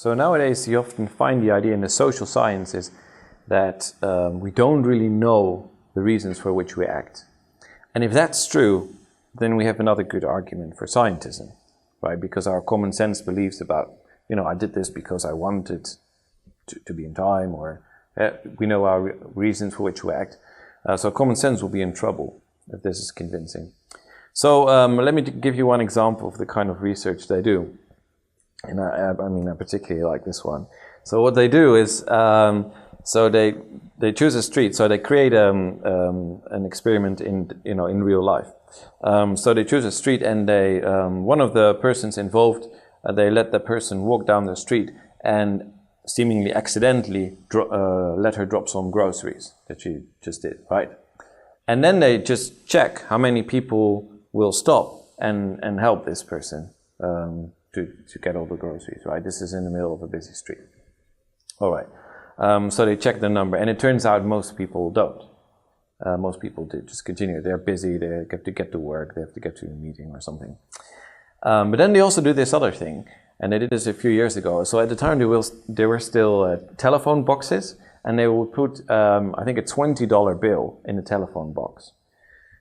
So nowadays you often find the idea in the social sciences that we don't really know the reasons for which we act. And if that's true, then we have another good argument for scientism, right? Because our common sense beliefs about, I did this because I wanted to be in time, or we know our reasons for which we act. So common sense will be in trouble if this is convincing. So let me give you one example of the kind of research they do. And I particularly like this one. So what they do is, so they choose a street. So they create an experiment in real life. So they choose a street, and they one of the persons involved, they let the person walk down the street and seemingly accidentally let her drop some groceries that she just did, right? And then they just check how many people will stop and help this person to get all the groceries, right? This is in the middle of a busy street. All right. So they check the number, and it turns out most people don't. Most people do just continue. They're busy, they have to get to work, they have to get to a meeting or something. But then they also do this other thing, and they did this a few years ago. So at the time there were still telephone boxes, and they would put, I think, a $20 bill in the telephone box.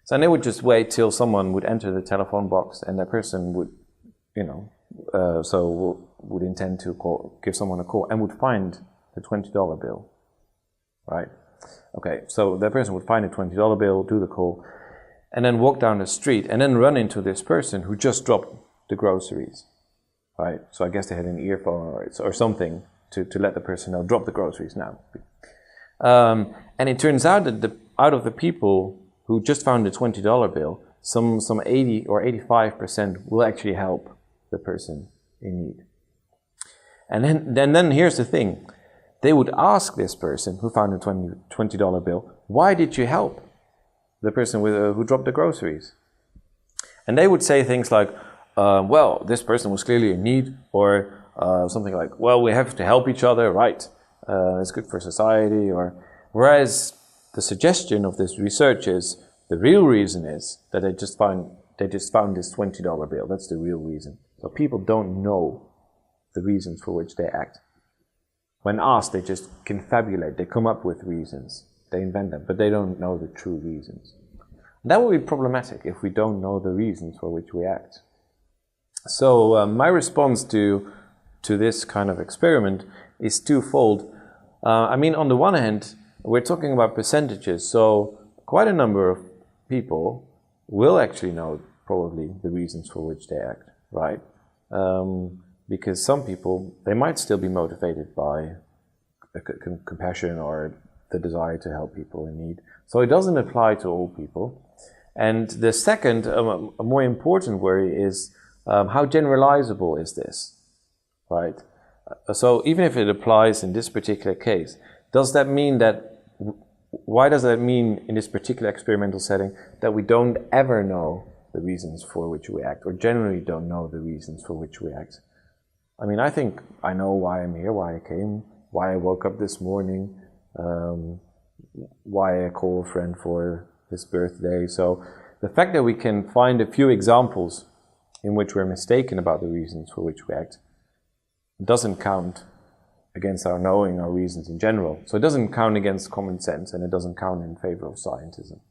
So and they would just wait till someone would enter the telephone box, and that person would, would intend to give someone a call and would find the $20 bill, right? Okay, so that person would find a $20 bill, do the call, and then walk down the street and then run into this person who just dropped the groceries, right? So I guess they had an earphone or something to let the person know, drop the groceries now. And it turns out that out of the people who just found the $20 bill, some 80 or 85% will actually help the person in need. And then here's the thing. They would ask this person who found a $20 bill, why did you help the person who dropped the groceries? And they would say things like, well, this person was clearly in need, or something like, well, we have to help each other, right? It's good for society. Or whereas the suggestion of this research is the real reason is that they just found this $20 bill. That's the real reason. So people don't know the reasons for which they act. When asked, they just confabulate. They come up with reasons. They invent them, but they don't know the true reasons. And that would be problematic if we don't know the reasons for which we act. So my response to this kind of experiment is twofold. On the one hand, we're talking about percentages, so quite a number of people will actually know probably the reasons for which they act, right? Because some people, they might still be motivated by compassion or the desire to help people in need. So it doesn't apply to all people. And the second, a more important worry is how generalizable is this, right? So even if it applies in this particular case, why does that mean in this particular experimental setting that we don't ever know the reasons for which we act, or generally don't know the reasons for which we act? I think I know why I'm here, why I came, why I woke up this morning, why I call a friend for his birthday. So the fact that we can find a few examples in which we're mistaken about the reasons for which we act doesn't count against our knowing our reasons in general. So it doesn't count against common sense, and it doesn't count in favor of scientism.